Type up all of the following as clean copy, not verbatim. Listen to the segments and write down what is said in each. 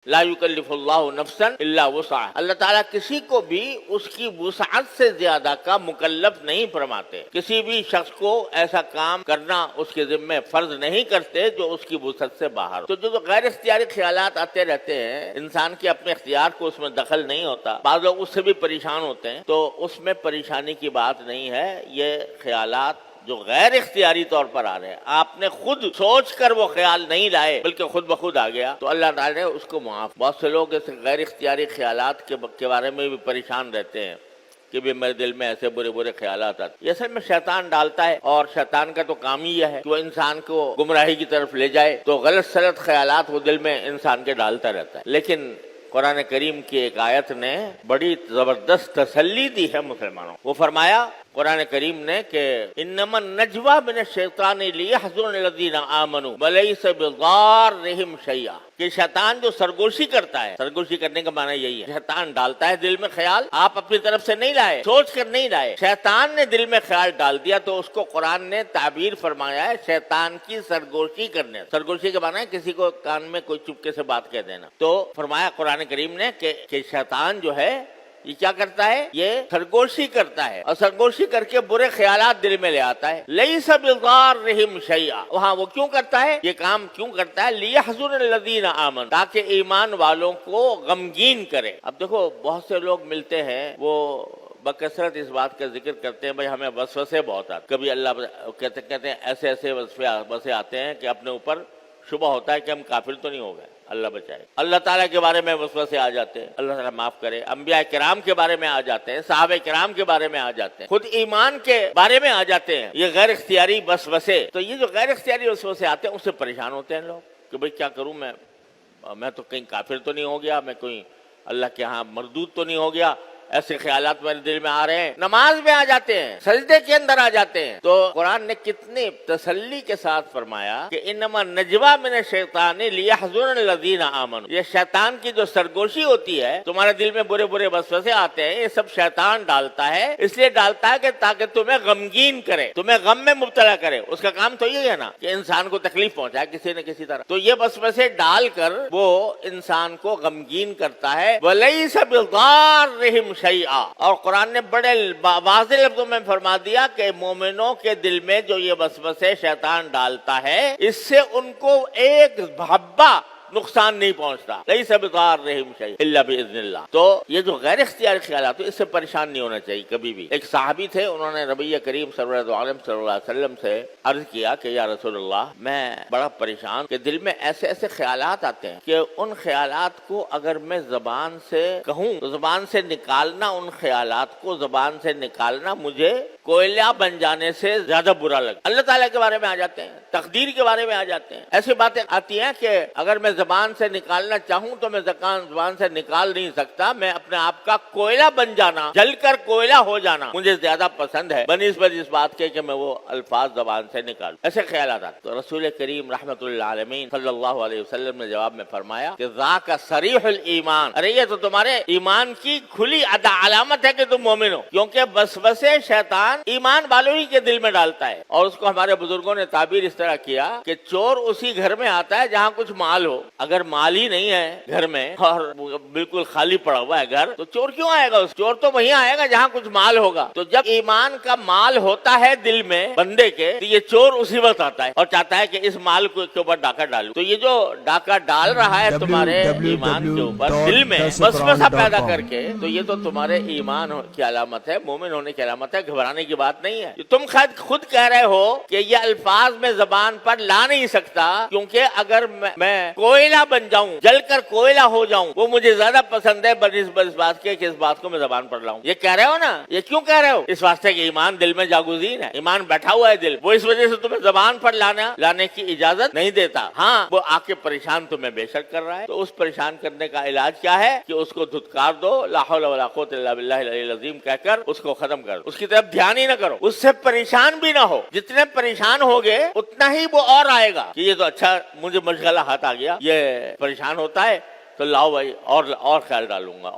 لا یکلف اللہ نفسا الا وسعها، اللہ تعالیٰ کسی کو بھی اس کی وسعت سے زیادہ کا مکلف نہیں فرماتے، کسی بھی شخص کو ایسا کام کرنا اس کے ذمہ فرض نہیں کرتے جو اس کی وسعت سے باہر ہو۔ تو جو غیر اختیاری خیالات آتے رہتے ہیں، انسان کے اپنے اختیار کو اس میں دخل نہیں ہوتا، بعض لوگ اس سے بھی پریشان ہوتے ہیں، تو اس میں پریشانی کی بات نہیں ہے۔ یہ خیالات جو غیر اختیاری طور پر آ رہے ہیں، آپ نے خود سوچ کر وہ خیال نہیں لائے بلکہ خود بخود آ گیا، تو اللہ تعالیٰ نے اس کو معاف۔ بہت سے لوگ اس غیر اختیاری خیالات کے بارے میں بھی پریشان رہتے ہیں کہ بھی میرے دل میں ایسے برے برے خیالات آتے ہیں۔ یہ اصل میں شیطان ڈالتا ہے، اور شیطان کا تو کام ہی یہ ہے کہ وہ انسان کو گمراہی کی طرف لے جائے، تو غلط سلط خیالات وہ دل میں انسان کے ڈالتا رہتا ہے۔ لیکن قرآن کریم کی ایک آیت نے بڑی زبردست تسلی دی ہے مسلمانوں۔ وہ فرمایا قرآن کریم نے کہ انما النجوى من الشیطان لیحزن الذین آمنوا ولیس بضارهم شیئا، کہ شیطان جو سرگوشی کرتا ہے، سرگوشی کرنے کا معنی یہی ہے، شیطان ڈالتا ہے دل میں خیال، آپ اپنی طرف سے نہیں لائے، سوچ کر نہیں لائے، شیطان نے دل میں خیال ڈال دیا، تو اس کو قرآن نے تعبیر فرمایا ہے شیطان کی سرگوشی کرنے۔ سرگوشی کا معنی ہے کسی کو کان میں کوئی چپکے سے بات کہہ دینا۔ تو فرمایا قرآن کریم نے کہ شیطان جو ہے یہ کیا کرتا ہے، یہ سرگوشی کرتا ہے، اور سرگوشی کر کے برے خیالات دل میں لے آتا ہے۔ لیس بضارهم شیئا، وہاں وہ کیوں کرتا ہے، یہ کام کیوں کرتا ہے، لیحزن الذین آمنوا، تاکہ ایمان والوں کو غمگین کرے۔ اب دیکھو بہت سے لوگ ملتے ہیں، وہ بکثرت اس بات کا ذکر کرتے ہیں، بھائی ہمیں وسوسے بہت آتے، کبھی اللہ کہتے ہیں ایسے وسوسے آتے ہیں کہ اپنے اوپر شبہ ہوتا ہے کہ ہم کافر تو نہیں ہو گئے، اللہ بچائے۔ اللہ تعالیٰ کے بارے میں وسوسے آ جاتے ہیں، اللہ تعالیٰ معاف کرے۔ انبیاء کرام کے بارے میں آ جاتے ہیں، صحابہ کرام کے بارے میں آ جاتے ہیں، خود ایمان کے بارے میں آ جاتے ہیں۔ یہ غیر اختیاری وسوسے، تو یہ جو غیر اختیاری وسوسے آتے ہیں اس سے پریشان ہوتے ہیں لوگ کہ بھئی کیا کروں میں تو کہیں کافر تو نہیں ہو گیا، میں کوئی اللہ کے ہاں مردود تو نہیں ہو گیا، ایسے خیالات میرے دل میں آ رہے ہیں، نماز میں آ جاتے ہیں، سجدے کے اندر آ جاتے ہیں۔ تو قرآن نے کتنی تسلی کے ساتھ فرمایا کہ انما النجوى من الشیطان لیحزن الذین آمنوا، یہ شیطان کی جو سرگوشی ہوتی ہے، تمہارے دل میں برے برے وسوسے آتے ہیں، یہ سب شیطان ڈالتا ہے، اس لیے ڈالتا ہے کہ تاکہ تمہیں غمگین کرے، تمہیں غم میں مبتلا کرے۔ اس کا کام تو یہ ہے نا کہ انسان کو تکلیف پہنچائے کسی نہ کسی طرح، تو یہ وسوسے ڈال کر وہ انسان کو غمگین کرتا ہے۔ ولیس بضارهم شیئا، اور قرآن نے بڑے واضح لفظوں میں فرما دیا کہ مومنوں کے دل میں جو یہ وسوسے شیطان ڈالتا ہے، اس سے ان کو ایک حبہ نقصان نہیں پہنچتا، لیس بضارهم شیئا الا باذن اللہ۔ تو یہ جو غیر اختیاری خیالات اس سے پریشان نہیں ہونا چاہیے کبھی بھی۔ ایک صحابی تھے، انہوں نے نبی کریم صلی اللہ علیہ وسلم سے عرض کیا کہ یا رسول اللہ، میں بڑا پریشان کہ دل میں ایسے ایسے خیالات آتے ہیں کہ ان خیالات کو اگر میں زبان سے کہوں تو زبان سے نکالنا، ان خیالات کو زبان سے نکالنا مجھے کوئلہ بن جانے سے زیادہ برا لگتا۔ اللہ تعالیٰ کے بارے میں آ جاتے ہیں، تقدیر کے بارے میں آ جاتے ہیں، ایسی باتیں آتی ہیں کہ اگر میں زبان سے نکالنا چاہوں تو میں زبان سے نکال نہیں سکتا، میں اپنے آپ کا کوئلہ بن جانا، جل کر کوئلہ ہو جانا مجھے زیادہ پسند ہے بنسبت اس بات کے کہ میں وہ الفاظ زبان سے نکالوں۔ ایسے خیالات آتے، تو رسول کریم رحمت اللہ عالمین صلی اللہ علیہ وسلم نے جواب میں فرمایا کہ ذاک صریح الایمان، ارے یہ تو تمہارے ایمان کی کھلی علامت ہے کہ تم مومن ہو، کیونکہ وسوسے شیطان ایمان والوں ہی کے دل میں ڈالتا ہے۔ اور اس کو ہمارے بزرگوں نے تعبیر اس طرح کیا کہ چور اسی گھر میں آتا ہے جہاں کچھ مال ہو، اگر مال ہی نہیں ہے گھر میں اور بالکل خالی پڑا ہوا ہے گھر، تو چور کیوں آئے گا؟ اس چور تو وہیں آئے گا جہاں کچھ مال ہوگا۔ تو جب ایمان کا مال ہوتا ہے دل میں بندے کے، تو یہ چور اسی وقت آتا ہے اور چاہتا ہے کہ اس مال کے اوپر ڈاکہ ڈالوں۔ تو یہ جو ڈاکہ ڈال رہا ہے تمہارے ایمان کے اوپر دل میں وسوسہ پیدا کر کے، تو یہ تو تمہارے ایمان کی علامت ہے، مومن ہونے کی علامت ہے، گھبرانے کی بات نہیں ہے۔ تم خود کہہ رہے ہو کہ یہ الفاظ میں زبان پر لا نہیں سکتا، کیونکہ اگر میں کوئلہ بن جاؤں، جل کر کوئلہ ہو جاؤں، وہ مجھے زیادہ پسند ہے بنسبت اس بات کے کہ اس بات کو میں زبان پر لاؤں۔ یہ کہہ رہے ہو نا، یہ کیوں کہہ رہے ہو؟ اس واسطے کہ ایمان دل میں جاگزین ہے، ایمان بیٹھا ہوا ہے دل، وہ اس وجہ سے تمہیں زبان پر لانے کی اجازت نہیں دیتا۔ ہاں وہ آ کے پریشان تمہیں بے شک کر رہا ہے، تو اس پریشان کرنے کا علاج کیا ہے کہ اس کو دھتکار دو، لا حول ولا قوت الا باللہ العلی العظیم کہہ کر اس کو ختم کر دو، اس کی طرف دھیان ہی نہ کرو، اس سے پریشان بھی نہ ہو۔ جتنے پریشان ہوگے اتنا ہی وہ اور آئے گا کہ یہ تو اچھا مجھے مشغلہ ہاتھ آ گیا، یہ پریشان ہوتا ہے تو لاؤ بھائی اور خیال ڈالوں گا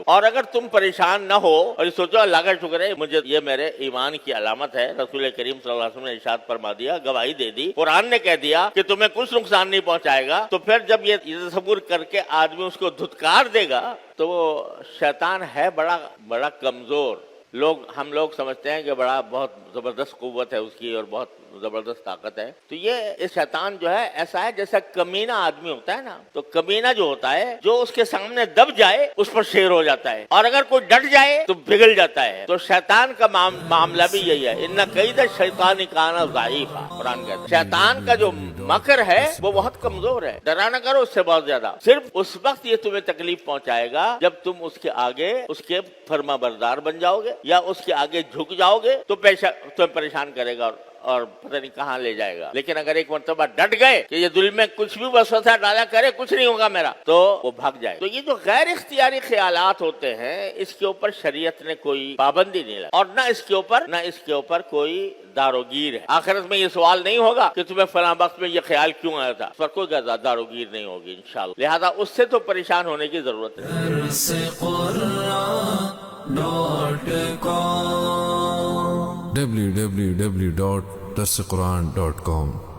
اور اگر تم پریشان نہ ہو اور یہ سوچو اللہ کا شکر ہے مجھے یہ میرے ایمان کی علامت ہے، رسول کریم صلی اللہ علیہ وسلم نے ارشاد فرما دیا، گواہی دے دی، قرآن نے کہہ دیا کہ تمہیں کچھ نقصان نہیں پہنچائے گا، تو پھر جب یہ تصور کر کے آدمی اس کو دھتکار دے گا تو وہ شیطان ہے بڑا کمزور، ہم لوگ سمجھتے ہیں کہ بہت زبردست قوت ہے اس کی اور بہت زبردست طاقت ہے، تو یہ اس شیطان جو ہے ایسا ہے جیسا کمینہ آدمی ہوتا ہے نا، تو کمینہ جو ہوتا ہے جو اس کے سامنے دب جائے اس پر شیر ہو جاتا ہے، اور اگر کوئی ڈٹ جائے تو بگڑ جاتا ہے، تو شیطان کا معاملہ بھی یہی ہے، ان کید الشیطان کان ضعیفا، قرآن کہتا ہے شیطان کا جو مکر ہے وہ بہت کمزور ہے، ڈرا نہ کرو اس سے بہت زیادہ، صرف اس وقت یہ تمہیں تکلیف پہنچائے گا جب تم اس کے آگے اس کے فرما بردار بن جاؤ گے یا اس کے آگے جھک جاؤ گے تو تمہیں پریشان کرے گا اور پتہ نہیں کہاں لے جائے گا، لیکن اگر ایک مرتبہ ڈٹ گئے کہ یہ دل میں کچھ بھی وسوسہ ڈالا کرے کچھ نہیں ہوگا میرا، تو وہ بھاگ جائے۔ تو یہ جو غیر اختیاری خیالات ہوتے ہیں اس کے اوپر شریعت نے کوئی پابندی نہیں لگا، اور نہ اس کے اوپر کوئی داروگیر ہے۔ آخرت میں یہ سوال نہیں ہوگا کہ تمہیں فلاں وقت میں یہ خیال کیوں آیا تھا، اس پر کوئی داروگیر نہیں ہوگی انشاءاللہ، لہذا اس سے تو پریشان ہونے کی ضرورت نہیں۔ www.darsequran.com